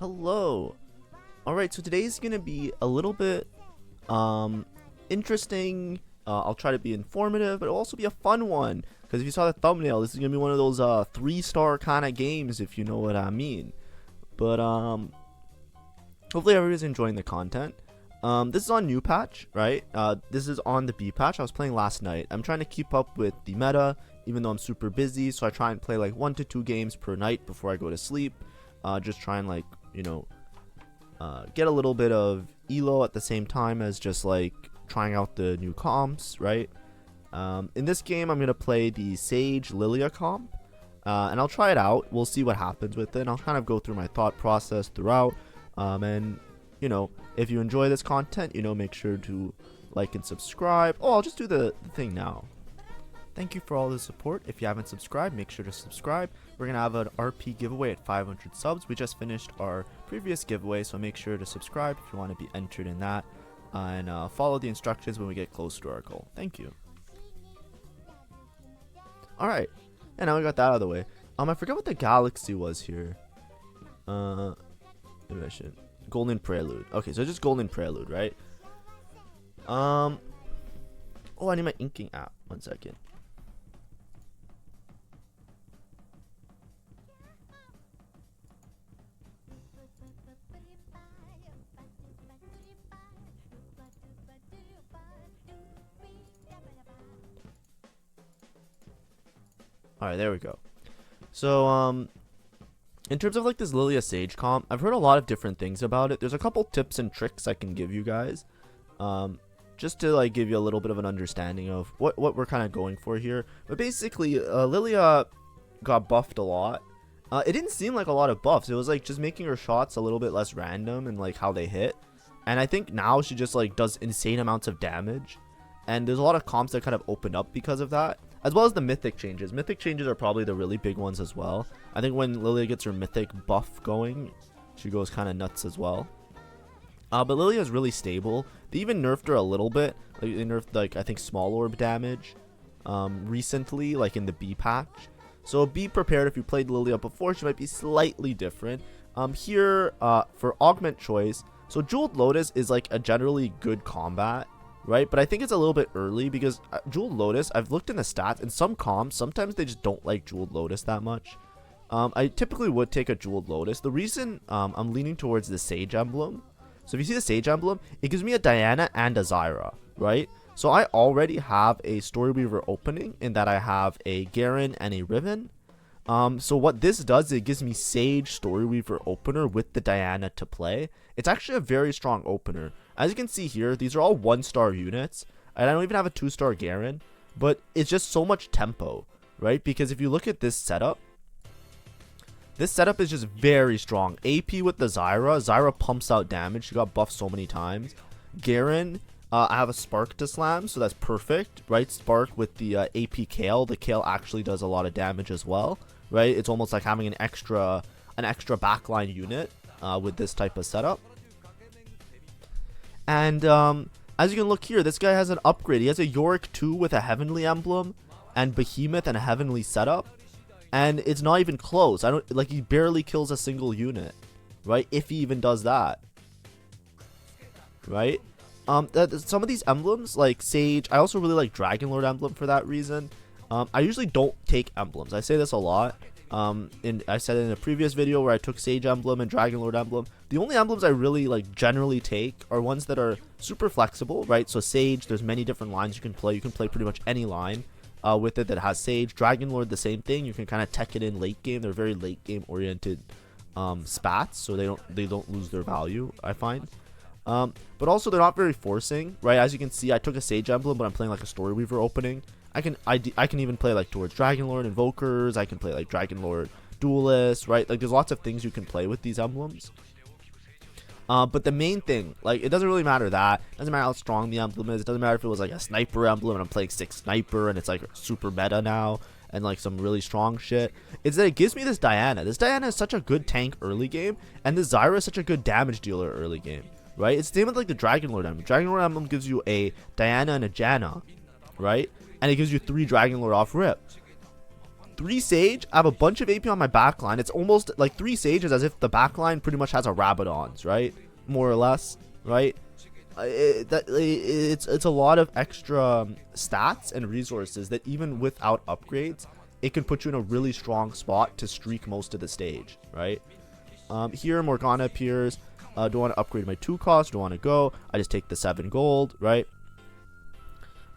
Hello. Alright, so today's gonna be a little bit interesting. I'll try to be informative, but it'll also be a fun one. Because if you saw the thumbnail, this is gonna be one of those 3-star kind of games, if you know what I mean. But hopefully everybody's enjoying the content. This is on new patch, right? This is on the B patch. I was playing last night. I'm trying to keep up with the meta, even though I'm super busy. So I try and play like 1 to 2 games per night before I go to sleep. Just try and like, you know, get a little bit of elo at the same time as just like trying out the new comps, right? In this game, I'm gonna play the Sage Lilia comp, and I'll try it out. We'll see what happens with it, and I'll kind of go through my thought process throughout. And you know, if you enjoy this content, you know, make sure to like and subscribe. Oh, I'll just do the thing now. Thank you for all the support. If you haven't subscribed, make sure to subscribe. We're going to have an RP giveaway at 500 subs. We just finished our previous giveaway, so make sure to subscribe if you want to be entered in that. And follow the instructions when we get close to our goal. Thank you. Alright, and now we got that out of the way. I forget what the galaxy was here. Mission. Golden Prelude. Okay, so just Golden Prelude, right? Oh, I need my inking app. 1 second. Alright, there we go. So, in terms of like this Lilia Sage comp, I've heard a lot of different things about it. There's a couple tips and tricks I can give you guys. Just to like give you a little bit of an understanding of what we're kind of going for here. But basically, Lilia got buffed a lot. It didn't seem like a lot of buffs. It was like just making her shots a little bit less random and like how they hit. And I think now she just like does insane amounts of damage. And there's a lot of comps that kind of opened up because of that. As well as the mythic changes. Mythic changes are probably the really big ones as well. I think when Lilia gets her mythic buff going, she goes kind of nuts as well. But Lilia is really stable. They even nerfed her a little bit. Like, they nerfed like I think small orb damage recently, like in the B patch. So be prepared if you played Lilia before. She might be slightly different. Here for augment choice. So Jeweled Lotus is like a generally good combat, right? But I think it's a little bit early because Jeweled Lotus, I've looked in the stats, and some comps, sometimes they just don't like Jeweled Lotus that much. I typically would take a Jeweled Lotus. The reason I'm leaning towards the Sage emblem. So if you see the Sage emblem, it gives me a Diana and a Zyra, right? So I already have a Storyweaver opening in that I have a Garen and a Riven. So what this does is it gives me Sage Storyweaver opener with the Diana to play. It's actually a very strong opener. As you can see here, these are all 1-star units. And I don't even have a 2-star Garen. But it's just so much tempo, right? Because if you look at this setup is just very strong. AP with the Zyra. Zyra pumps out damage. She got buffed so many times. Garen, I have a Spark to slam, so that's perfect, right? Spark with the AP Kale. The Kale actually does a lot of damage as well, right? It's almost like having an extra backline unit with this type of setup. And as you can look here, this guy has an upgrade. He has a Yorick 2 with a Heavenly emblem and Behemoth and a Heavenly setup. And it's not even close. He barely kills a single unit, right? If he even does that, right? Some of these emblems, like Sage, I also really like Dragonlord emblem for that reason. I usually don't take emblems. I say this a lot. I said it in a previous video where I took Sage emblem and Dragonlord emblem. The only emblems I really like generally take are ones that are super flexible, right? So Sage, there's many different lines you can play. You can play pretty much any line with it that has Sage. Dragonlord, the same thing. You can kind of tech it in late game. They're very late game oriented spats, so they don't lose their value, I find. But also they're not very forcing, right? As you can see, I took a Sage emblem, but I'm playing like a Storyweaver opening. I can even play like towards Dragonlord Invokers. I can play like Dragonlord Duelists, right? Like there's lots of things you can play with these emblems. But the main thing, like, it doesn't really matter that. It doesn't matter how strong the emblem is. It doesn't matter if it was like a sniper emblem and I'm playing 6 sniper and it's like super meta now and like some really strong shit. It's that it gives me this Diana. This Diana is such a good tank early game, and the Zyra is such a good damage dealer early game, right? It's the same with like the Dragonlord emblem. Dragonlord emblem gives you a Diana and a Janna, right? And it gives you 3 Dragonlord off rip. 3 Sage, I have a bunch of AP on my backline. It's almost like 3 Sage is as if the backline pretty much has a Rabadons, right? More or less, right? It's a lot of extra stats and resources that even without upgrades, it can put you in a really strong spot to streak most of the stage, right? Here, Morgana appears. Don't want to upgrade my 2 cost. Don't want to go. I just take the 7 gold, right?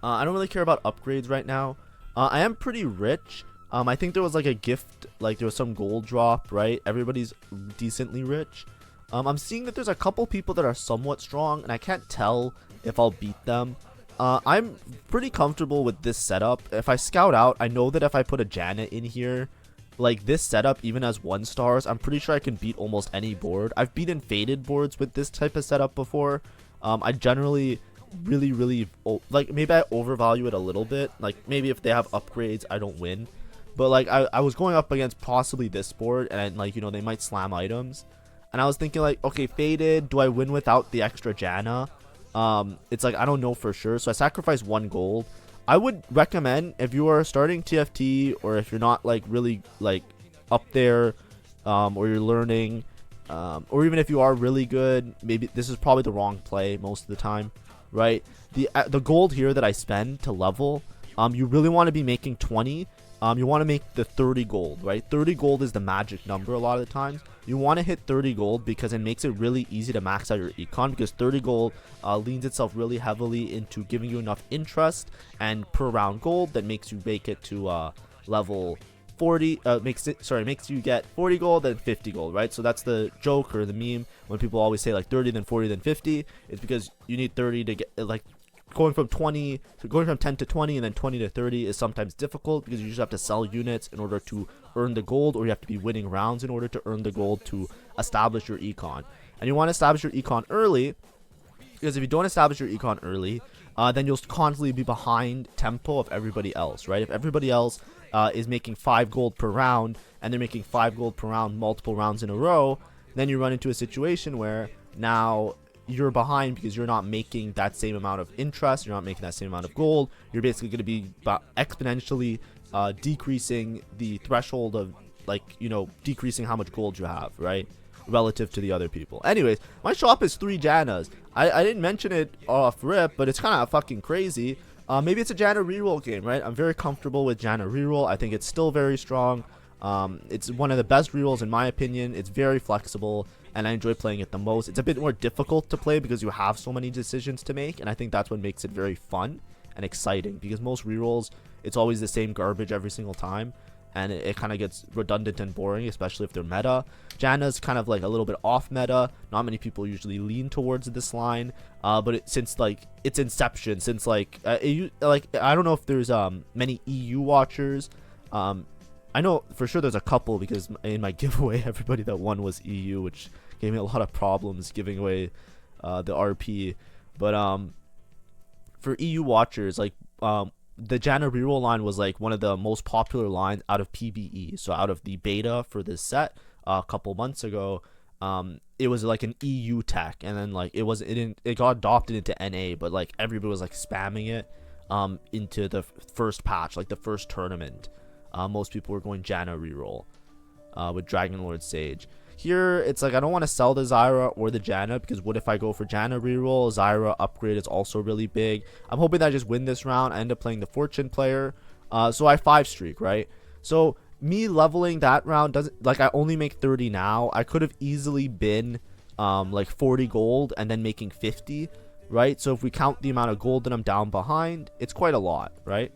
I don't really care about upgrades right now. I am pretty rich. I think there was like a gift, like there was some gold drop, right? Everybody's decently rich. I'm seeing that there's a couple people that are somewhat strong, and I can't tell if I'll beat them. I'm pretty comfortable with this setup. If I scout out, I know that if I put a Janna in here, like this setup, even as 1 stars, I'm pretty sure I can beat almost any board. I've beaten faded boards with this type of setup before. I generally really like, maybe I overvalue it a little bit. Like maybe if they have upgrades, I don't win. But like I was going up against possibly this board, and like, you know, they might slam items. And I was thinking like, okay, faded, do I win without the extra Janna? It's like, I don't know for sure. So I sacrificed 1 gold. I would recommend, if you are starting TFT, or if you're not like really like up there, or you're learning, or even if you are really good, maybe this is probably the wrong play most of the time, right? The gold here that I spend to level, you really want to be making 20. You want to make the 30 gold, right? 30 gold is the magic number a lot of the times. You want to hit 30 gold because it makes it really easy to max out your econ, because 30 gold leans itself really heavily into giving you enough interest and per round gold that makes you make it to level 40. Makes you get 40 gold, then 50 gold, right? So that's the joke or the meme when people always say like 30, then 40, then 50. It's because you need 30 to get, like, going from 10 to 20 and then 20 to 30 is sometimes difficult, because you just have to sell units in order to earn the gold, or you have to be winning rounds in order to earn the gold to establish your econ. And you want to establish your econ early, because if you don't establish your econ early, then you'll constantly be behind tempo of everybody else, right? If everybody else is making 5 gold per round, and they're making 5 gold per round multiple rounds in a row, then you run into a situation where now you're behind because you're not making that same amount of interest, you're not making that same amount of gold. You're basically going to be exponentially decreasing the threshold of, like, you know, decreasing how much gold you have, right, relative to the other people. Anyways, my shop is 3 Jannas. I didn't mention it off rip, but it's kind of fucking crazy. Maybe it's a Janna reroll game, right? I'm very comfortable with Janna reroll. I think it's still very strong. It's one of the best rerolls in my opinion. It's very flexible, and I enjoy playing it the most. It's a bit more difficult to play because you have so many decisions to make, and I think that's what makes it very fun and exciting, because most rerolls, it's always the same garbage every single time, and it kind of gets redundant and boring, especially if they're meta. Janna's kind of like a little bit off meta. Not many people usually lean towards this line, but since like its inception, since like I don't know if there's many EU watchers. I know for sure there's a couple, because in my giveaway, everybody that won was EU, which gave me a lot of problems giving away the RP. But for EU watchers, like the Janna reroll line was like one of the most popular lines out of PBE. So out of the beta for this set a couple months ago, it was like an EU tech, and then like it got adopted into NA, but like everybody was like spamming it into the first patch, like the first tournament. Most people were going Janna reroll with Dragon Lord Sage. Here, it's like I don't want to sell the Zyra or the Janna, because what if I go for Janna reroll? Zyra upgrade is also really big. I'm hoping that I just win this round. I end up playing the Fortune player. So I 5 streak, right? So me leveling that round doesn't, like, I only make 30 now. I could have easily been like 40 gold and then making 50, right? So if we count the amount of gold that I'm down behind, it's quite a lot, right?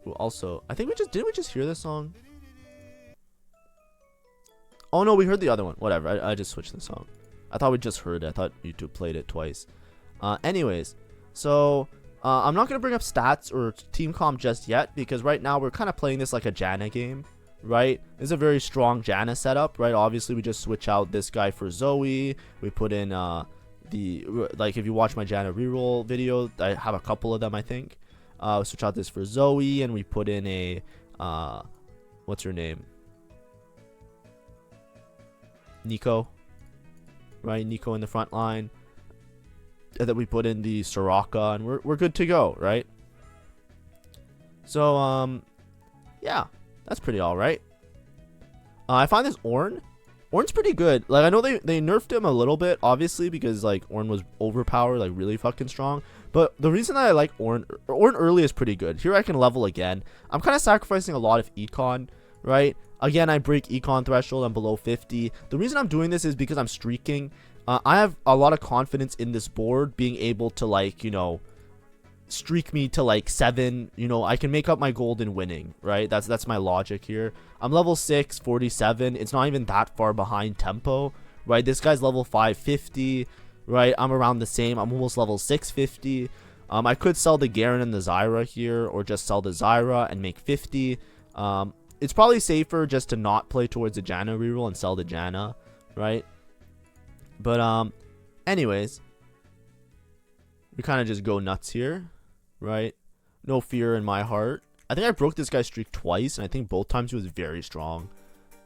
Ooh, also, I think didn't we just hear this song? Oh no, we heard the other one. Whatever, I just switched the song. I thought we just heard it. I thought YouTube played it twice. Anyways, so I'm not gonna bring up stats or team comp just yet, because right now we're kind of playing this like a Janna game, right? It's a very strong Janna setup, right? Obviously, we just switch out this guy for Zoe. We put in like, if you watch my Janna reroll video, I have a couple of them, I think. Switch out this for Zoe, and we put in a what's her name? Nico, right? Nico in the front line, and then we put in the Soraka, and we're good to go, right? So, yeah, that's pretty alright. I find this Ornn. Ornn's pretty good. Like, I know they nerfed him a little bit, obviously, because, like, Ornn was overpowered, like, really fucking strong. But the reason that I like Ornn early is pretty good. Here I can level again. I'm kind of sacrificing a lot of Econ, right? Again, I break Econ threshold. I'm below 50. The reason I'm doing this is because I'm streaking. I have a lot of confidence in this board being able to, like, you know, streak me to like 7. You know, I can make up my gold in winning, right? That's my logic here. I'm level 6, 47. It's not even that far behind tempo, right? This guy's level 550, right? I'm around the same. I'm almost level 650. I could sell the Garen and the Zyra here, or just sell the Zyra and make 50. It's probably safer just to not play towards the Janna reroll and sell the Janna, right? But anyways, we kind of just go nuts here, right? No fear in my heart. I think I broke this guy's streak twice, and I think both times he was very strong,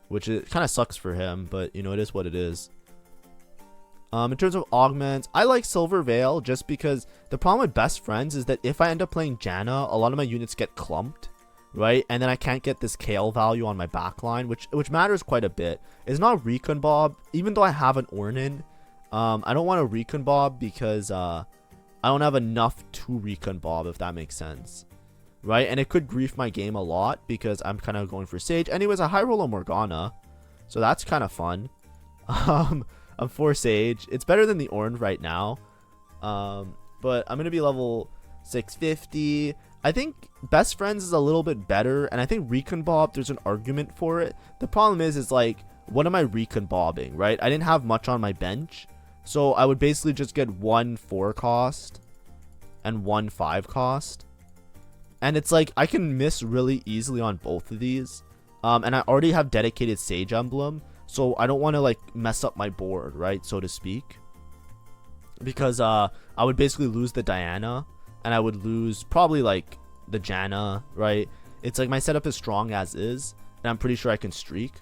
which it kind of sucks for him, but you know, it is what it is. In terms of augments, I like Silver Veil just because the problem with Best Friends is that if I end up playing Janna, a lot of my units get clumped, right? And then I can't get this KL value on my backline, which matters quite a bit. It's not Recon Bob, even though I have an Ornn in. I don't want a Recon Bob because I don't have enough to Recon Bob, if that makes sense, right? And it could grief my game a lot because I'm kind of going for Sage. Anyways, I high roll a Morgana, so that's kind of fun. I'm 4 Sage. It's better than the Ornn right now, but I'm gonna be level 650. I think Best Friends is a little bit better, and I think Recon Bob, there's an argument for it. The problem is like, what am I Recon Bobbing, right? I didn't have much on my bench, so I would basically just get 1 4 cost and 1 5 cost, and it's like I can miss really easily on both of these, and I already have dedicated Sage Emblem, so I don't want to like mess up my board, right, so to speak, because I would basically lose the Diana, and I would lose probably like the Janna, right? It's like my setup is strong as is, and I'm pretty sure I can streak.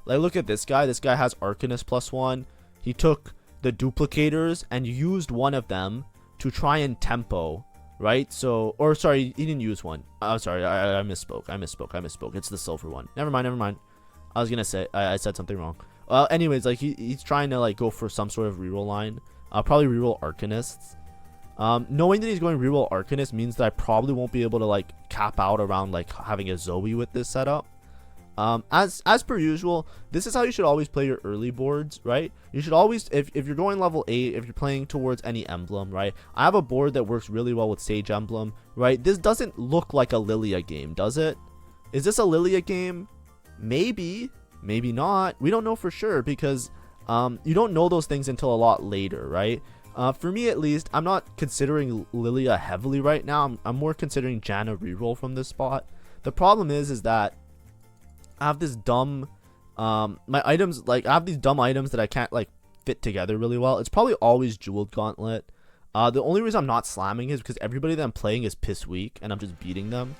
Like, look at this guy. This guy has Arcanist +1. He took the duplicators and used one of them to try and tempo, right? So, or sorry, he didn't use one. I'm sorry, I misspoke. I misspoke. It's the silver one. Never mind. I was gonna say I said something wrong. Well, anyways, like he's trying to like go for some sort of reroll line. I'll probably reroll Arcanists. Knowing that he's going reroll Arcanist means that I probably won't be able to like cap out around like having a Zoe with this setup. As per usual, this is how you should always play your early boards, right? You should always, if you're going level 8, if you're playing towards any emblem, right? I have a board that works really well with Sage Emblem, right? This doesn't look like a Lilia game, does it? Is this a Lilia game? Maybe not. We don't know for sure because you don't know those things until a lot later, right? For me at least, I'm not considering Lilia heavily right now. I'm more considering Janna reroll from this spot. The problem is that I have this dumb my items, like I have these dumb items that I can't like fit together really well. It's probably always Jeweled Gauntlet. The only reason I'm not slamming is because everybody that I'm playing is piss weak and I'm just beating them.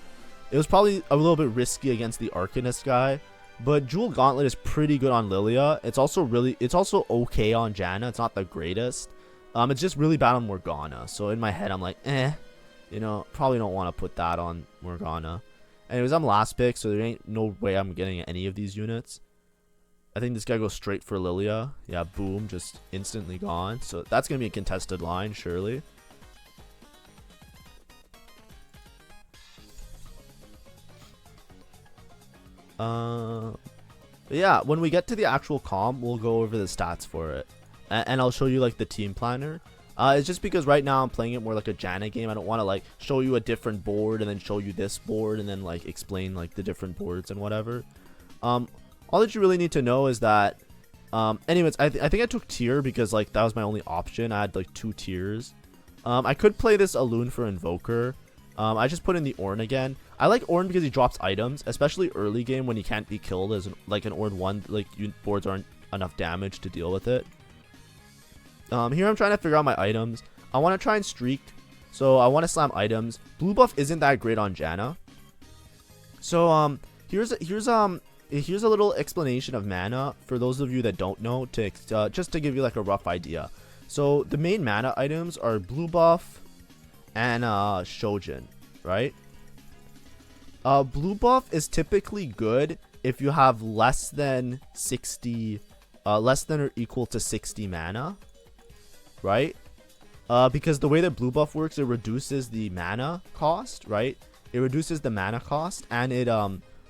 It was probably a little bit risky against the Arcanist guy, but Jeweled Gauntlet is pretty good on Lilia. It's also okay on Janna. It's not the greatest. It's just really bad on Morgana. So in my head I'm like, you know, probably don't want to put that on Morgana. Anyways, I'm last pick, so there ain't no way I'm getting any of these units. I think this guy goes straight for Lilia. Yeah, boom, just instantly gone. So that's going to be a contested line, surely. But yeah, when we get to the actual comm, we'll go over the stats for it. And I'll show you, like, the team planner. It's just because right now I'm playing it more like a Janna game. I don't want to like show you a different board and then show you this board and then like explain like the different boards and whatever. All that you really need to know is that anyways, I think I took tier because like that was my only option. I had like 2 tiers. I could play this Alune for Invoker. I just put in the Ornn again. I like Ornn because he drops items, especially early game when he can't be killed as like an Ornn 1, like boards aren't enough damage to deal with it. Here I'm trying to figure out my items. I want to try and streak, so I want to slam items. Blue buff isn't that great on Janna. So here's a little explanation of mana for those of you that don't know, to just to give you like a rough idea. So the main mana items are blue buff and Shojin, right? Blue buff is typically good if you have less than 60, less than or equal to 60 mana, right? Because the way that blue buff works, it reduces the mana cost, right? It reduces the mana cost, and it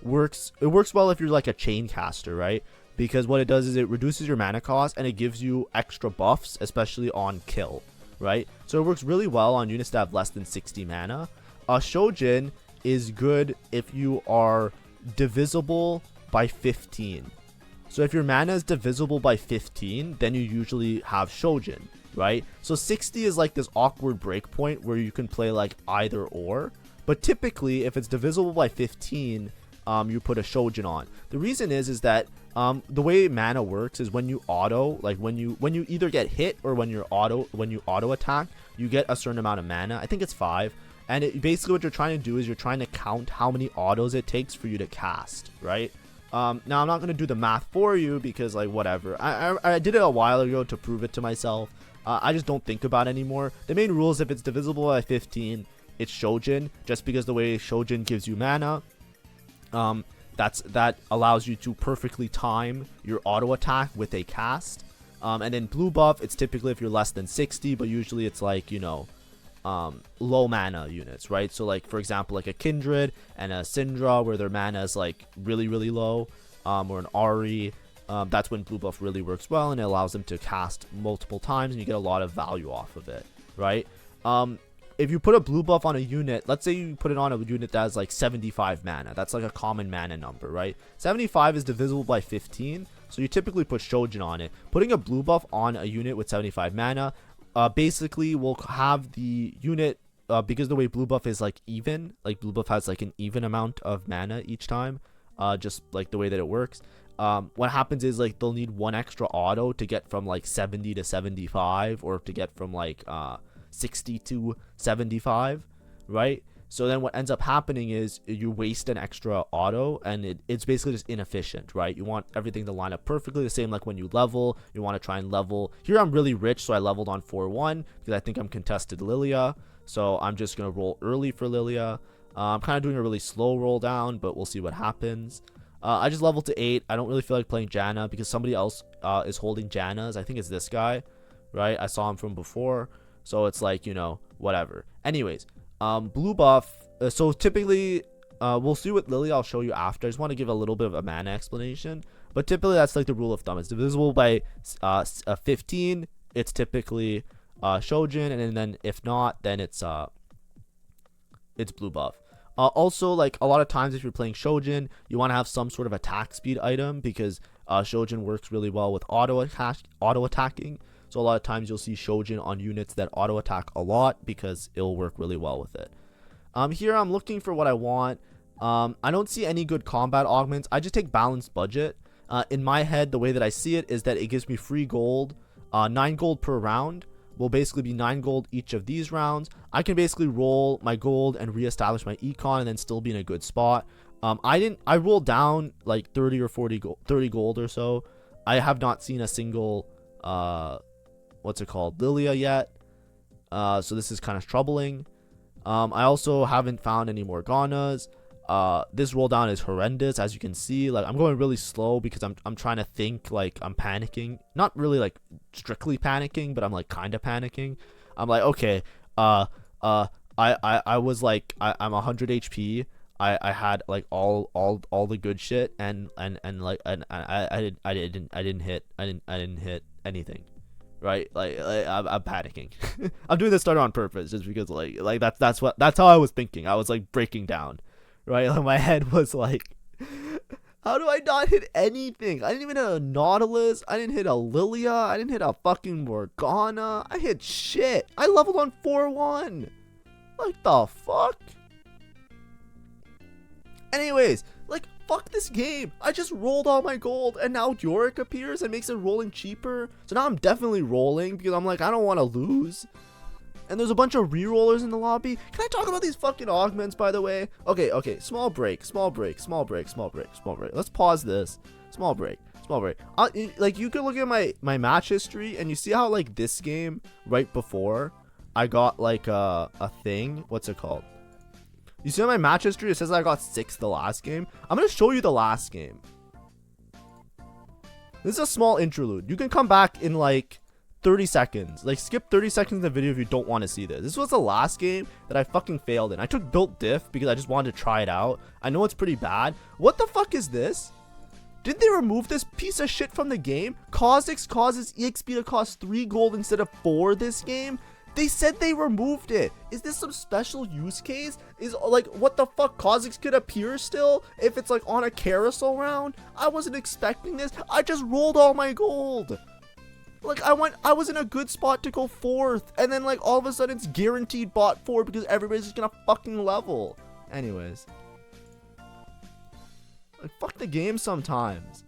works well if you're like a chain caster, right? Because what it does is it reduces your mana cost and it gives you extra buffs, especially on kill, right? So it works really well on units that have less than 60 mana. Shojin is good if you are divisible by 15. So if your mana is divisible by 15, then you usually have Shojin, right? So 60 is like this awkward breakpoint where you can play like either or. But typically, if it's divisible by 15, you put a Shojin on. The reason is that the way mana works is when you auto, like when you either get hit or when you auto attack, you get a certain amount of mana. I think it's 5. And basically what you're trying to do is you're trying to count how many autos it takes for you to cast, right? Now I'm not going to do the math for you because like whatever. I did it a while ago to prove it to myself. I just don't think about it anymore. The main rule is if it's divisible by 15, it's Shojin, just because the way Shojin gives you mana, that allows you to perfectly time your auto attack with a cast. And then blue buff, it's typically if you're less than 60, but usually it's like, you know, low mana units, right? So like for example, like a Kindred and a Syndra where their mana is like really low, or an Ari, that's when blue buff really works well, and it allows them to cast multiple times and you get a lot of value off of it, right? If you put a blue buff on a unit, let's say you put it on a unit that has like 75 mana, that's like a common mana number, right? 75 is divisible by 15, so you typically put Shojin on it. Putting a blue buff on a unit with 75 mana basically will have the unit, because the way blue buff is like even, like blue buff has like an even amount of mana each time, just like the way that it works. What happens is like they'll need one extra auto to get from like 70 to 75, or to get from like 60 to 75, right? So then what ends up happening is you waste an extra auto, and it's basically just inefficient, right? You want everything to line up perfectly the same. Like when you level, you want to try and level. Here I'm really rich, so I leveled on 4-1 because I think I'm contested Lilia, so I'm just gonna roll early for Lilia. I'm kind of doing a really slow roll down, but we'll see what happens. I just leveled to 8. I don't really feel like playing Janna because somebody else is holding Janna's. I think it's this guy, right? I saw him from before. So it's like, you know, whatever. Anyways, blue buff. So typically, we'll see with Lilia. I'll show you after. I just want to give a little bit of a mana explanation. But typically, that's like the rule of thumb. It's divisible by 15. It's typically Shojin, and then if not, then it's blue buff. Also, like a lot of times, if you're playing Shojin, you want to have some sort of attack speed item because Shojin works really well with auto attacking. So a lot of times you'll see Shojin on units that auto attack a lot because it'll work really well with it. Here I'm looking for what I want. I don't see any good combat augments. I just take balanced budget. In my head, the way that I see it is that it gives me free gold. 9 gold per round will basically be 9 gold each of these rounds. I can basically roll my gold and reestablish my econ and then still be in a good spot. I rolled down like 30 or 40 gold, 30 gold or so. I have not seen a single what's it called, Lilia yet, so this is kind of troubling. I also haven't found any Morganas. This roll down is horrendous, as you can see. Like I'm going really slow because I'm trying to think, like I'm panicking, not really like strictly panicking, but I'm like kind of panicking. I'm like, okay, I was like, I'm 100 HP. I had like all the good shit, and like I didn't hit anything, right? Like I'm panicking. I'm doing this starter on purpose just because like that's how I was thinking. I was like breaking down, right? Like my head was like, how do I not hit anything? I didn't even hit a Nautilus. I didn't hit a Lilia. I didn't hit a fucking Morgana. I hit shit. I leveled on 4-1. Like the fuck? Anyways, like, fuck this game. I just rolled all my gold, and now Yorick appears and makes it rolling cheaper. So now I'm definitely rolling because I'm like, I don't want to lose. And there's a bunch of rerollers in the lobby. Can I talk about these fucking augments, by the way? Okay, small break. Let's pause this. Small break. Like, you can look at my match history, and you see how, like, this game, right before, I got, like, a thing. What's it called? You see on my match history, it says I got 6 the last game. I'm going to show you the last game. This is a small interlude. You can come back in like 30 seconds. Like, skip 30 seconds of the video if you don't want to see this. This was the last game that I fucking failed in. I took built diff because I just wanted to try it out. I know it's pretty bad. What the fuck is this? Did they remove this piece of shit from the game? Kha'Zix causes EXP to cost 3 gold instead of 4 this game? They said they removed it. Is this some special use case? Is like, what the fuck? Kha'Zix could appear still if it's like on a carousel round? I wasn't expecting this. I just rolled all my gold. Like, I was in a good spot to go 4th. And then like all of a sudden it's guaranteed bot 4 because everybody's just gonna fucking level. Anyways. Like, fuck the game sometimes.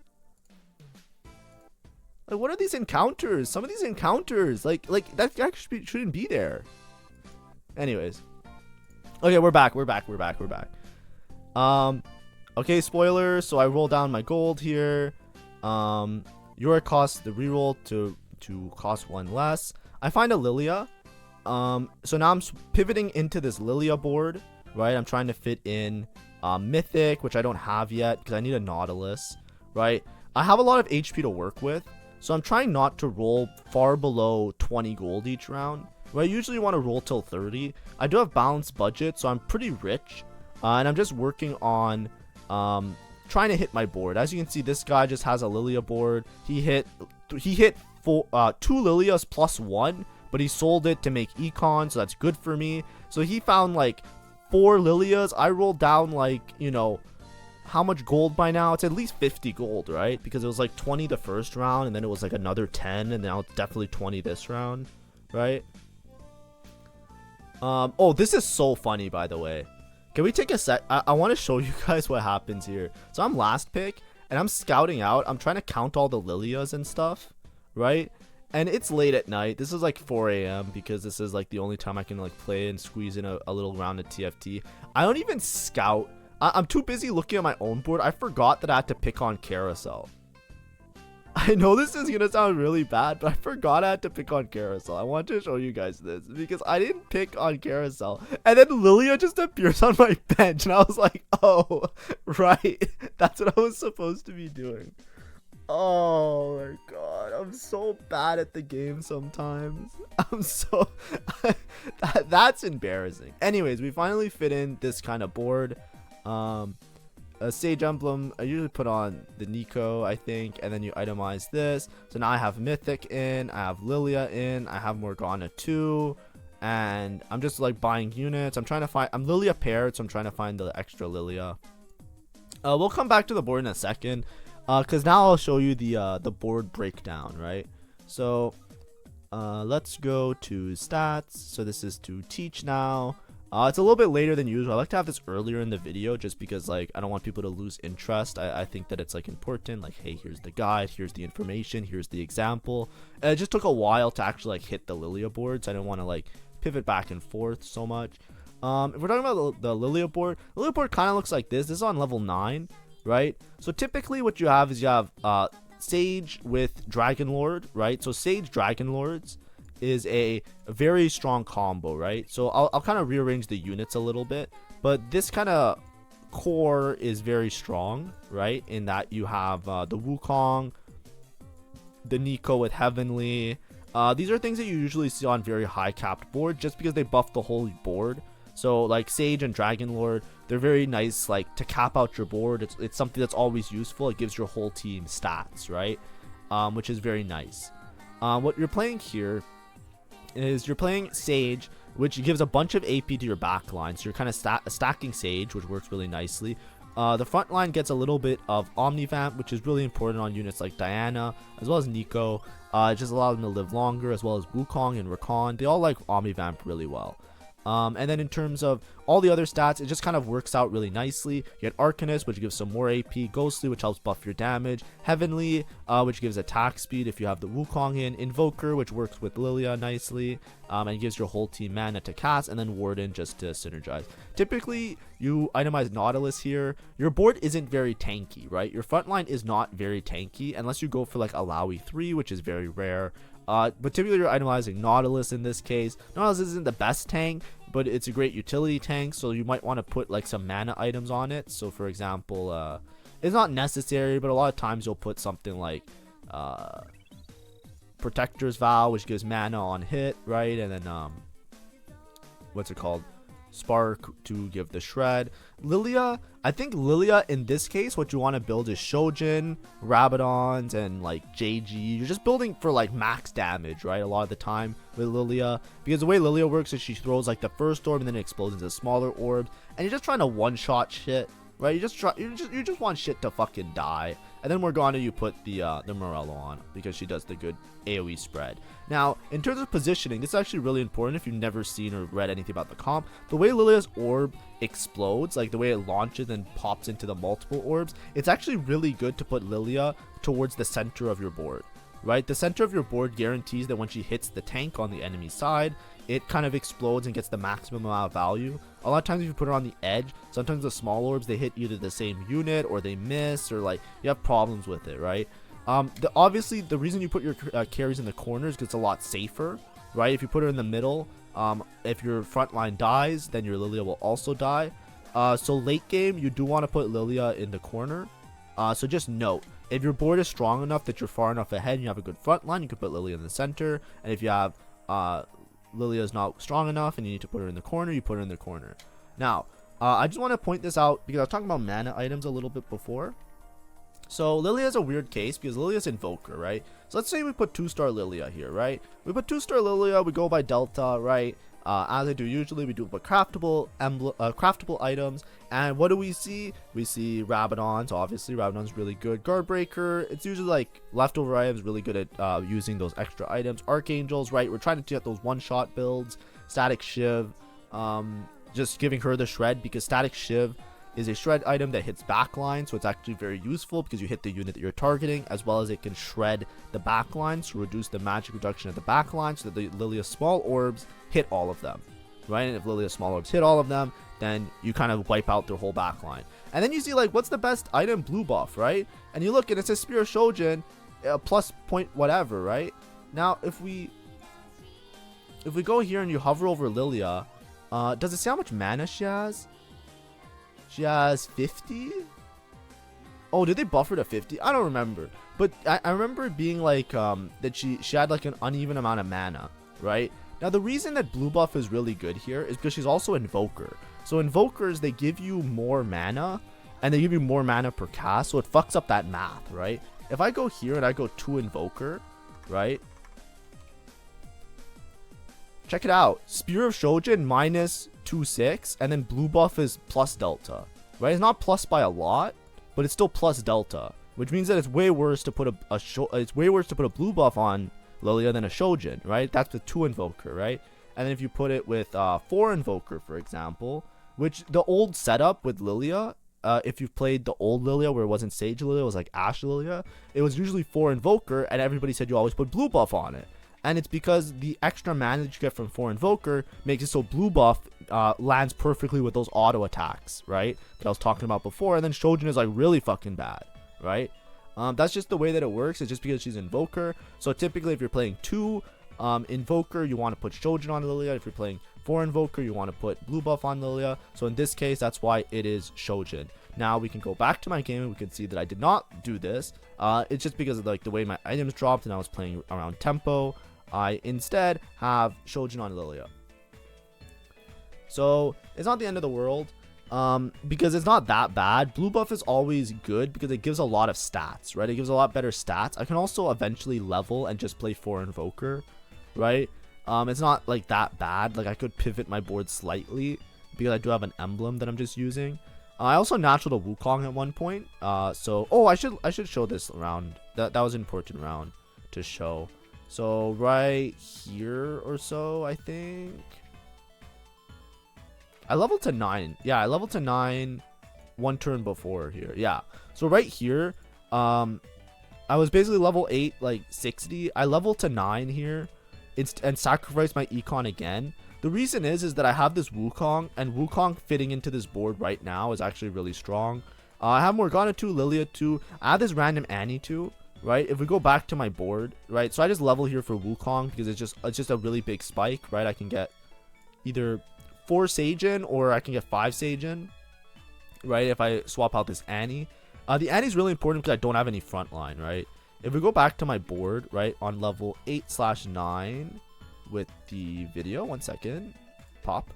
Like, what are these encounters? Some of these encounters, like that actually shouldn't be there. Anyways. Okay, we're back. Okay, spoiler. So I roll down my gold here. Your cost the reroll to cost 1 less. I find a Lilia. So now I'm pivoting into this Lilia board, right? I'm trying to fit in Mythic, which I don't have yet because I need a Nautilus, right? I have a lot of HP to work with, so I'm trying not to roll far below 20 gold each round. I usually want to roll till 30. I do have balanced budget, so I'm pretty rich, and I'm just working on trying to hit my board. As you can see, this guy just has a Lilia board. He hit 2 Lilias plus 1, but he sold it to make Econ, so that's good for me. So he found like 4 Lilias. I rolled down like, you know, how much gold by now? It's at least 50 gold, right? Because it was like 20 the first round, and then it was like another 10, and now it's definitely 20 this round, right? Oh, this is so funny, by the way. Can we take a sec? I want to show you guys what happens here. So I'm last pick, and I'm scouting out. I'm trying to count all the Lilias and stuff, right? And it's late at night. This is like 4 a.m. because this is like the only time I can like play and squeeze in a little round of TFT. I don't even scout. I'm too busy looking at my own board. I forgot that I had to pick on Carousel. I know this is gonna sound really bad, but I forgot I had to pick on Carousel. I want to show you guys this because I didn't pick on Carousel, and then Lilia just appears on my bench, and I was like, oh, right, that's what I was supposed to be doing. Oh my god, I'm so bad at the game sometimes. I'm so that's embarrassing. Anyways, we finally fit in this kind of board. A Sage Emblem, I usually put on the Nico, I think, and then you itemize this. So now I have Mythic in, I have Lilia in, I have Morgana 2, and I'm just like buying units. I'm Lilia paired, so I'm trying to find the extra Lilia. We'll come back to the board in a second, because now I'll show you the board breakdown, right? So let's go to stats. So this is to teach now. It's a little bit later than usual. I like to have this earlier in the video just because like I don't want people to lose interest. I think that it's like important, like, hey, here's the guide, here's the information, here's the example. And it just took a while to actually like hit the Lilia board, so I didn't want to like pivot back and forth so much. If we're talking about the Lilia board kind of looks like this. This is on level 9, right? So typically what you have is you have Sage with Dragon Lord, right? So Sage Dragon Lords is a very strong combo, right? So I'll kind of rearrange the units a little bit, but this kind of core is very strong, right? In that you have the Wukong, the Nico with Heavenly. These are things that you usually see on very high capped board just because they buff the whole board. So like Sage and Dragon Lord, they're very nice like to cap out your board. It's something that's always useful. It gives your whole team stats, right? Which is very nice. What you're playing here is you're playing Sage, which gives a bunch of AP to your back line. So you're kind of stacking Sage, which works really nicely. The front line gets a little bit of Omnivamp, which is really important on units like Diana, as well as Nico. It just allows them to live longer, as well as Wukong and Rakan. They all like Omnivamp really well. And then in terms of all the other stats, it just kind of works out really nicely. You get Arcanist, which gives some more AP, Ghostly, which helps buff your damage, Heavenly, which gives attack speed if you have the Wukong in, Invoker, which works with Lilia nicely, and gives your whole team mana to cast, and then Warden just to synergize. Typically, you itemize Nautilus here. Your board isn't very tanky, right? Your front line is not very tanky, unless you go for like Alawi 3, which is very rare. But typically you're itemizing Nautilus in this case. Nautilus isn't the best tank, but it's a great utility tank, so you might want to put like some mana items on it. So for example, it's not necessary, but a lot of times you'll put something like Protector's Vow, which gives mana on hit, right? And then what's it called, Spark to give the shred. Lilia, I think Lilia in this case, what you want to build is Shojin, Rabadons, and like JG. You're just building for like max damage, right? A lot of the time with Lilia, because the way Lilia works is she throws like the first orb and then it explodes into smaller orbs, and you're just trying to one-shot shit, right? You just want shit to fucking die. And then Morgana, you put the Morello on because she does the good AoE spread. Now, in terms of positioning, this is actually really important if you've never seen or read anything about the comp. The way Lilia's orb explodes, like the way it launches and pops into the multiple orbs, it's actually really good to put Lilia towards the center of your board, right? The center of your board guarantees that when she hits the tank on the enemy side, it kind of explodes and gets the maximum amount of value. A lot of times if you put her on the edge, sometimes the small orbs, they hit either the same unit or they miss, or like you have problems with it, right? Obviously the reason you put your carries in the corners is because it's a lot safer, right? If you put her in the middle, if your frontline dies, then your Lilia will also die. So late game, you do want to put Lilia in the corner. So just note, if your board is strong enough that you're far enough ahead and you have a good frontline, you can put Lilia in the center. And if you have Lilia is not strong enough and you need to put her in the corner, you put her in the corner. Now, I just want to point this out because I was talking about mana items a little bit before. So Lilia is a weird case because Lilia is Invoker, right? So let's say we put 2-star Lilia here, right? We put 2-star Lilia, we go by Delta, right? As I do usually, we do put craftable items. And what do we see? We see Rabadons. Obviously, Rabadon's really good. Guard Breaker, it's usually like leftover items, really good at using those extra items. Archangels, right? We're trying to get those one-shot builds. Static Shiv, just giving her the shred because Static Shiv is a shred item that hits backline, so it's actually very useful because you hit the unit that you're targeting, as well as it can shred the backline to reduce the magic reduction at the backline so that the Lilia's small orbs hit all of them, right? And if Lilia's small orbs hit all of them, then you kind of wipe out their whole backline. And then you see like, what's the best item? Blue buff, right? And you look and it says Spear of Shojin, plus point whatever, right? Now if we go here and you hover over Lilia, does it say how much mana she has? She has 50? Oh, did they buff her to 50? I don't remember. But I remember it being like that she had like an uneven amount of mana, right? Now the reason that blue buff is really good here is because she's also Invoker. So Invokers, they give you more mana and they give you more mana per cast, so it fucks up that math, right? If I go here and I go 2 Invoker, right? Check it out. Spear of Shojin minus 2/6, and then blue buff is plus delta, right? It's not plus by a lot, but it's still plus delta, which means that it's way worse to put a blue buff on Lilia than a Shojin, right? That's with 2 Invoker, right? And then if you put it with 4 Invoker, for example, which the old setup with Lilia, if you've played the old Lilia where it wasn't Sage Lilia, it was like Ash Lilia, it was usually 4 Invoker, and everybody said you always put blue buff on it. And it's because the extra mana that you get from 4 Invoker makes it so blue buff lands perfectly with those auto attacks, right? That I was talking about before. And then Shojin is like really fucking bad, right? That's just the way that it works. It's just because she's Invoker. So typically if you're playing 2 Invoker, you want to put Shojin on Lilia. If you're playing 4 Invoker, you want to put blue buff on Lilia. So in this case, that's why it is Shojin. Now we can go back to my game and we can see that I did not do this. It's just because of like the way my items dropped and I was playing around tempo. I instead have Shojin on Lilia. So it's not the end of the world because it's not that bad. Blue buff is always good because it gives a lot of stats, right? It gives a lot better stats. I can also eventually level and just play 4 Invoker, right? It's not like that bad. Like I could pivot my board slightly because I do have an emblem that I'm just using. I also naturaled a Wukong at one point. Oh, I should show this round. That was an important round to show. So right here or so, I think. I leveled to 9. Yeah, I leveled to 9 one turn before here. Yeah. So right here, I was basically level 8, like 60. I leveled to 9 here and sacrificed my Econ again. The reason is that I have this Wukong, and Wukong fitting into this board right now is actually really strong. I have Morgana 2, Lilia 2. I have this random Annie 2. Right, if we go back to my board, right, so I just level here for Wukong because it's just a really big spike, right? I can get either 4 Sage in, or I can get 5 Sage in, right, if I swap out this Annie. The Annie's really important because I don't have any frontline, right? If we go back to my board, right, on level 8/9 with the video, 1 second, pop.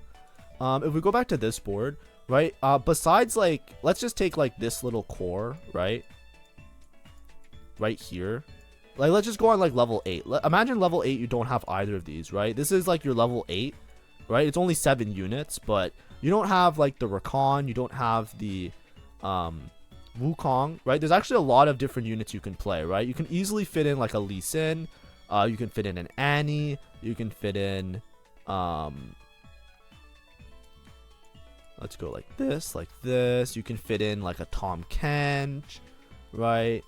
If we go back to this board, right, besides, like, let's just take, like, this little core, right here. Like, let's just go on, like, level 8. Imagine level 8, you don't have either of these, right? This is, like, your level 8, right? It's only 7 units, but you don't have, like, the Recon, you don't have the, Wukong, right? There's actually a lot of different units you can play, right? You can easily fit in, like, a Lee Sin, you can fit in an Annie, you can fit in, let's go like this, you can fit in, like, a Tom Kench, right?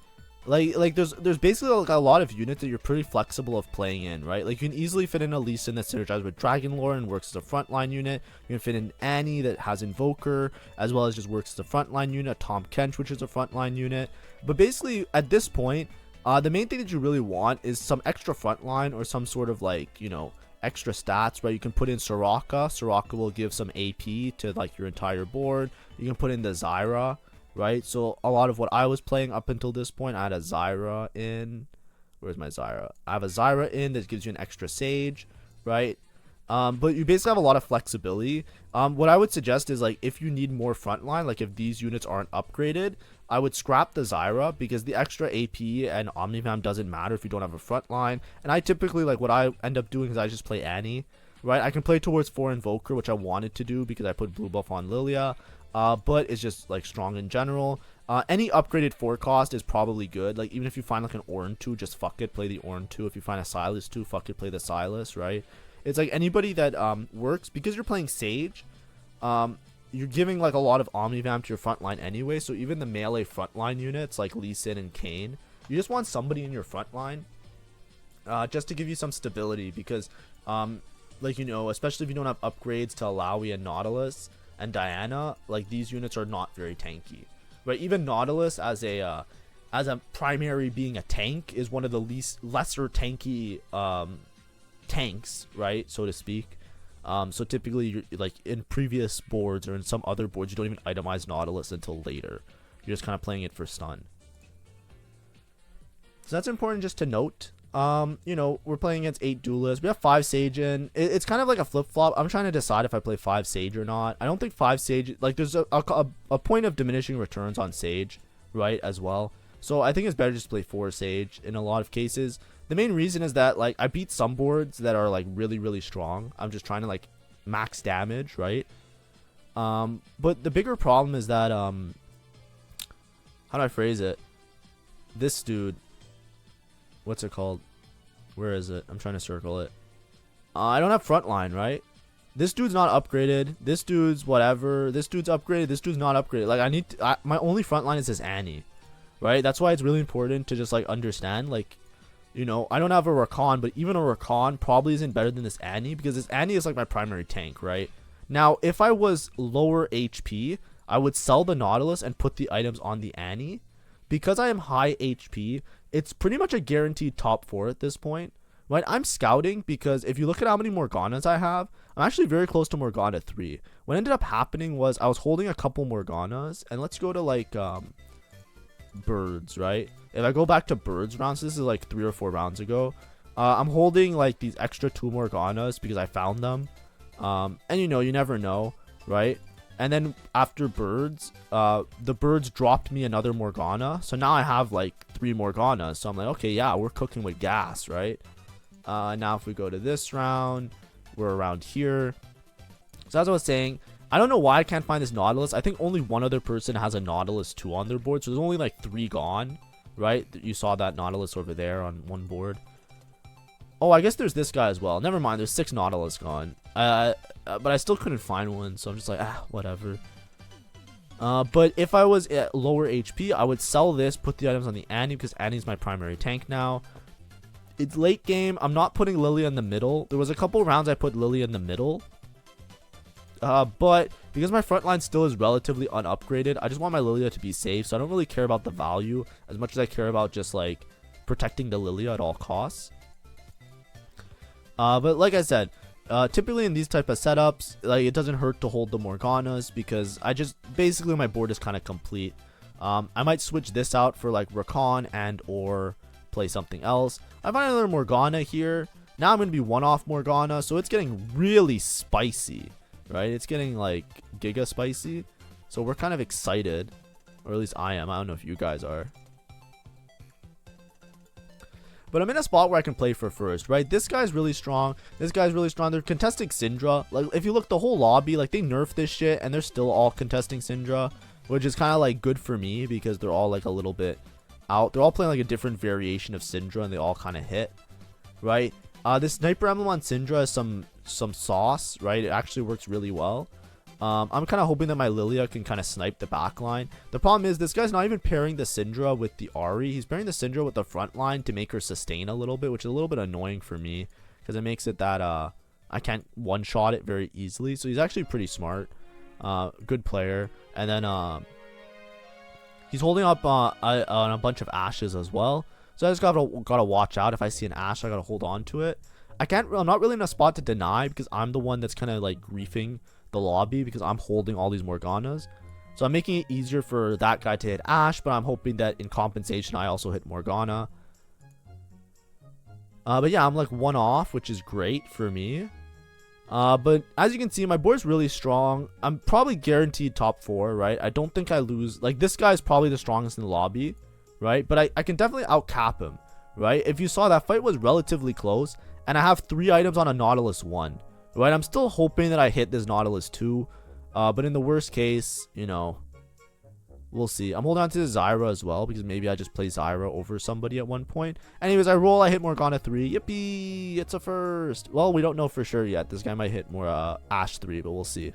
Like there's basically, like, a lot of units that you're pretty flexible of playing in, right? Like, you can easily fit in a Lee Sin that synergizes with Dragon Lore and works as a frontline unit. You can fit in Annie that has Invoker, as well as just works as a frontline unit. Tom Kench, which is a frontline unit. But basically, at this point, the main thing that you really want is some extra frontline or some sort of, like, you know, extra stats, right? You can put in Soraka. Soraka will give some AP to, like, your entire board. You can put in the Zyra, right? So a lot of what I was playing up until this point, I had a Zyra in. Where's my Zyra? I have a Zyra in that gives you an extra Sage, right? But you basically have a lot of flexibility. What I would suggest is, like, if you need more frontline, like if these units aren't upgraded, I would scrap the Zyra, because the extra AP and Omnivam doesn't matter if you don't have a frontline. And I typically, like, what I end up doing is I just play Annie, right? I can play towards 4 Invoker, which I wanted to do because I put blue buff on Lilia. But it's just, like, strong in general. Any upgraded 4 cost is probably good. Like, even if you find, like, an Ornn 2, just fuck it, play the Ornn 2. If you find a Sylas 2, fuck it, play the Sylas, right? It's like anybody that works, because you're playing Sage, you're giving, like, a lot of Omnivam to your frontline anyway. So even the melee frontline units like Lee Sin and Kayn, you just want somebody in your frontline just to give you some stability, because like, you know, especially if you don't have upgrades to Alawi and Nautilus and Diana, like, these units are not very tanky, right? Even Nautilus as a primary being a tank is one of the lesser tanky tanks, right, so to speak. So typically, you're, like, in previous boards or in some other boards, you don't even itemize Nautilus until later. You're just kind of playing it for stun. So that's important just to note. You know, we're playing against 8 duelists. We have 5 Sage in. It's kind of like a flip-flop. I'm trying to decide if I play 5 Sage or not. I don't think 5 Sage, like, there's a point of diminishing returns on Sage, right, as well. So I think it's better just to play 4 Sage in a lot of cases. The main reason is that, like, I beat some boards that are, like, really, really strong. I'm just trying to, like, max damage, right? But the bigger problem is that, how do I phrase it? This dude, what's it called? Where is it? I'm trying to circle it. I don't have frontline, right? This dude's not upgraded. This dude's whatever. This dude's upgraded. This dude's not upgraded. Like, my only frontline is this Annie, right? That's why it's really important to just, like, understand, like, you know, I don't have a Rakan, but even a Rakan probably isn't better than this Annie, because this Annie is, like, my primary tank, right? Now, if I was lower HP, I would sell the Nautilus and put the items on the Annie. Because I am high HP, it's pretty much a guaranteed top 4 at this point, right? I'm scouting because if you look at how many Morganas I have, I'm actually very close to Morgana 3. What ended up happening was I was holding a couple Morganas, and let's go to, like, birds, right? If I go back to birds rounds, this is like 3 or 4 rounds ago, I'm holding, like, these extra 2 Morganas because I found them, and, you know, you never know, right? And then after birds, the birds dropped me another Morgana, so now I have, like, 3 Morganas. So I'm like, okay, yeah, we're cooking with gas, right? Now if we go to this round, we're around here. So as I was saying, I don't know why I can't find this Nautilus. I think only one other person has a Nautilus 2 on their board. So there's only, like, 3 gone, right? You saw that Nautilus over there on one board. Oh, I guess there's this guy as well. Never mind, there's 6 Nautilus gone. But I still couldn't find one, so I'm just like, whatever. But if I was at lower HP, I would sell this, put the items on the Annie, because Annie's my primary tank now. It's late game. I'm not putting Lilia in the middle. There was a couple rounds I put Lilia in the middle. But because my frontline still is relatively unupgraded, I just want my Lilia to be safe. So I don't really care about the value as much as I care about just, like, protecting the Lilia at all costs. But like I said, Typically in these type of setups, like it doesn't hurt to hold the Morganas because I just basically my board is kind of complete. I might switch this out for like Recon and or play something else. I find another Morgana here. Now I'm going to be one off Morgana, so it's getting really spicy, right? It's getting like giga spicy. So we're kind of excited, or at least I am. I don't know if you guys are. But I'm in a spot where I can play for first, right? This guy's really strong. This guy's really strong. They're contesting Syndra. Like, if you look the whole lobby, like, they nerfed this shit, and they're still all contesting Syndra, which is kind of, like, good for me, because they're all, like, a little bit out. They're all playing, like, a different variation of Syndra, and they all kind of hit, right? This Sniper Emblem on Syndra is some sauce, right? It actually works really well. I'm kind of hoping that my Lilia can kind of snipe the backline. The problem is this guy's not even pairing the Syndra with the Ahri. He's pairing the Syndra with the Frontline to make her sustain a little bit, which is a little bit annoying for me because it makes it that I can't one-shot it very easily. So he's actually pretty smart. Good player. And then he's holding up on a bunch of ashes as well. So I just gotta watch out. If I see an ash, I gotta hold on to it. I'm not really in a spot to deny because I'm the one that's kind of like griefing the lobby because I'm holding all these Morganas. So I'm making it easier for that guy to hit Ash, but I'm hoping that in compensation I also hit Morgana. But yeah, I'm like one off, which is great for me. But as you can see, my board's really strong. I'm probably guaranteed top 4, right? I don't think I lose. Like, this guy's probably the strongest in the lobby, right? But I can definitely outcap him, right? If you saw, that fight was relatively close, and I have 3 items on a Nautilus 1. Right, I'm still hoping that I hit this Nautilus 2, but in the worst case, you know, we'll see. I'm holding on to Zyra as well because maybe I just play Zyra over somebody at one point. Anyways, I roll, I hit Morgana 3. Yippee! It's a first. Well, we don't know for sure yet. This guy might hit more Ash 3, but we'll see.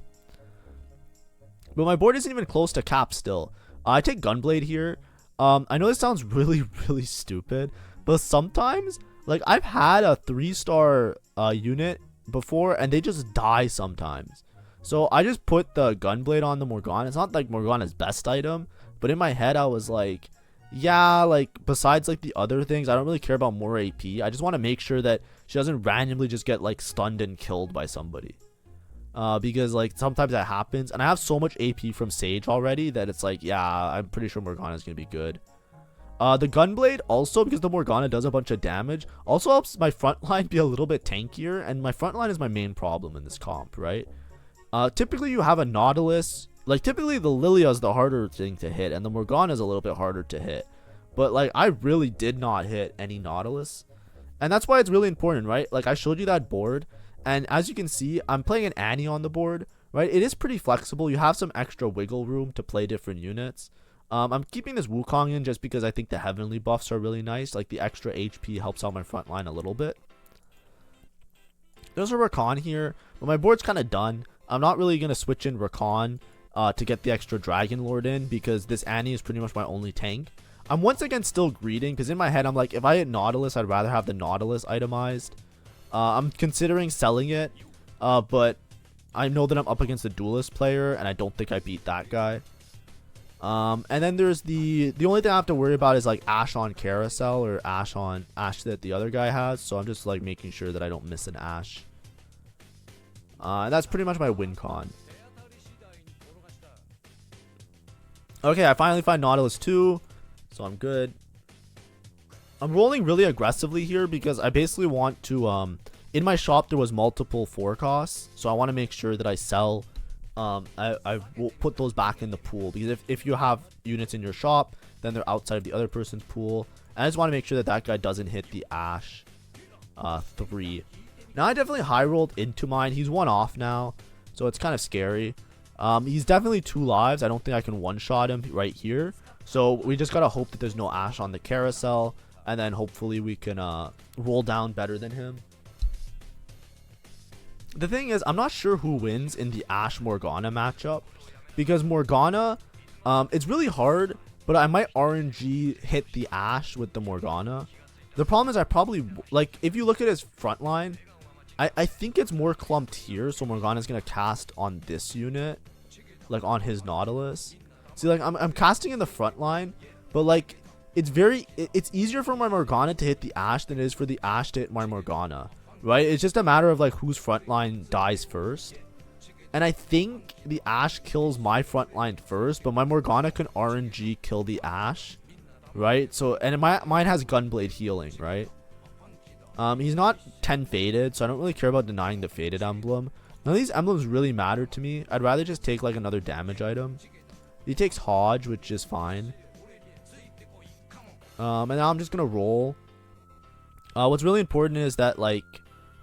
But my board isn't even close to cap still. I take Gunblade here. I know this sounds really, really stupid, but sometimes, like, I've had a 3-star unit before and they just die sometimes. So I just put the Gunblade on the Morgana. It's not like Morgana's best item, but in my head I was like, yeah, like besides like the other things, I don't really care about more AP. I just want to make sure that she doesn't randomly just get like stunned and killed by somebody. Because like sometimes that happens, and I have so much AP from Sage already that it's like, yeah, I'm pretty sure Morgana's gonna be good. The Gunblade also, because the Morgana does a bunch of damage, also helps my frontline be a little bit tankier, and my frontline is my main problem in this comp, right? Typically you have a Nautilus, like typically the Lilia is the harder thing to hit, and the Morgana is a little bit harder to hit. But like I really did not hit any Nautilus, and that's why it's really important, right? Like I showed you that board, and as you can see, I'm playing an Annie on the board, right? It is pretty flexible. You have some extra wiggle room to play different units. I'm keeping this Wukong in just because I think the heavenly buffs are really nice. Like the extra HP helps out my front line a little bit. There's a Rakan here, but my board's kind of done. I'm not really going to switch in Rakan to get the extra Dragon Lord in because this Annie is pretty much my only tank. I'm once again still greeding because in my head I'm like, if I hit Nautilus, I'd rather have the Nautilus itemized. I'm considering selling it, but I know that I'm up against a duelist player and I don't think I beat that guy. And then there's the only thing I have to worry about is like Ash on Carousel or Ash that the other guy has. So I'm just like making sure that I don't miss an Ash. And that's pretty much my win con. Okay, I finally find Nautilus 2, so I'm good. I'm rolling really aggressively here because I basically want to, in my shop there was multiple forecasts, so I want to make sure that I sell. I will put those back in the pool because if you have units in your shop, then they're outside of the other person's pool. And I just want to make sure that that guy doesn't hit the Ash 3. Now I definitely high rolled into mine. He's one off now, so it's kind of scary. He's definitely 2 lives. I don't think I can one-shot him right here. So we just gotta hope that there's no Ash on the carousel, and then hopefully we can roll down better than him. The thing is, I'm not sure who wins in the Ash Morgana matchup because Morgana, it's really hard, but I might RNG hit the Ash with the Morgana. The problem is I probably, like, if you look at his front line, I think it's more clumped here, so Morgana's gonna cast on this unit, like on his Nautilus. See, like I'm casting in the front line, but like it's easier for my Morgana to hit the Ash than it is for the Ash to hit my Morgana. right? It's just a matter of like whose frontline dies first. And I think the Ashe kills my frontline first, but my Morgana can RNG kill the Ashe, right? So, and mine has Gunblade healing, right? He's not 10 faded, so I don't really care about denying the faded emblem. None of these emblems really matter to me. I'd rather just take like another damage item. He takes Hodge, which is fine. And now I'm just gonna roll. What's really important is that like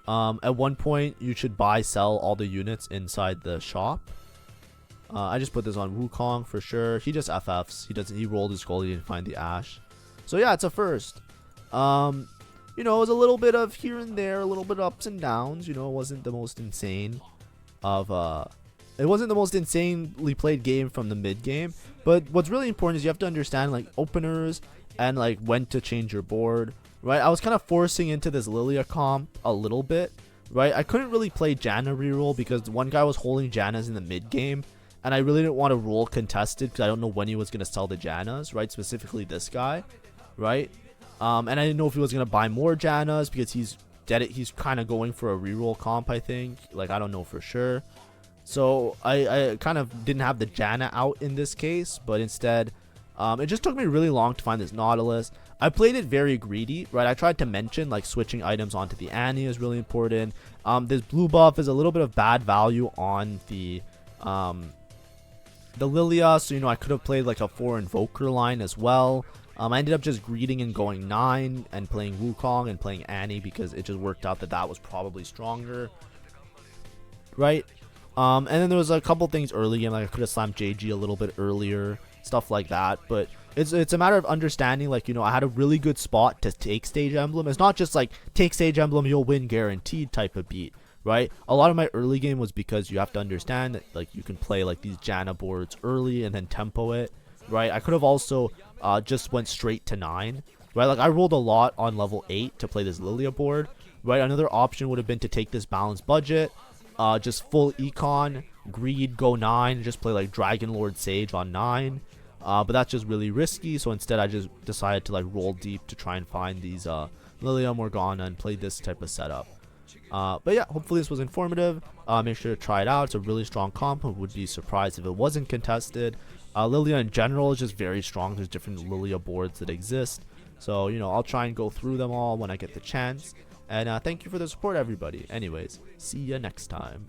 at one point you should buy sell all the units inside the shop. I just put this on Wukong for sure. He just FFs. He rolled his goal. He didn't find the Ashe. So yeah, it's a first. You know, it was a little bit of here and there, a little bit of ups and downs. You know, it wasn't the most insane it wasn't the most insanely played game from the mid game. But what's really important is you have to understand like openers and like when to change your board, right? I was kind of forcing into this Lilia comp a little bit, right? I couldn't really play Janna reroll because one guy was holding Jannas in the mid game, and I really didn't want to roll contested because I don't know when he was going to sell the Jannas, right? Specifically this guy, right? And I didn't know if he was going to buy more Jannas because he's kind of going for a reroll comp, I think. Like, I don't know for sure. So I kind of didn't have the Janna out in this case, but instead it just took me really long to find this Nautilus. I played it very greedy, right? I tried to mention like switching items onto the Annie is really important. This blue buff is a little bit of bad value on the Lilia, so you know I could have played like a 4 Invoker line as well. I ended up just greeting and going 9 and playing Wukong and playing Annie because it just worked out that that was probably stronger, right? And then there was a couple things early game, like I could have slammed JG a little bit earlier, stuff like that. But it's a matter of understanding, like, you know, I had a really good spot to take stage emblem. It's not just like take stage emblem, you'll win guaranteed type of beat, right? A lot of my early game was because you have to understand that like you can play like these Janna boards early and then tempo it, right? I could have also just went straight to 9, right? Like I rolled a lot on level 8 to play this Lilia board, right? Another option would have been to take this balanced budget, just full Econ, greed, go 9, just play like Dragon Lord Sage on 9. But that's just really risky, so instead I just decided to like roll deep to try and find these Lilia, Morgana, and play this type of setup. But yeah, hopefully this was informative. Make sure to try it out. It's a really strong comp. I would be surprised if it wasn't contested. Lilia in general is just very strong. There's different Lilia boards that exist, so you know I'll try and go through them all when I get the chance. And thank you for the support, everybody. Anyways, see ya next time.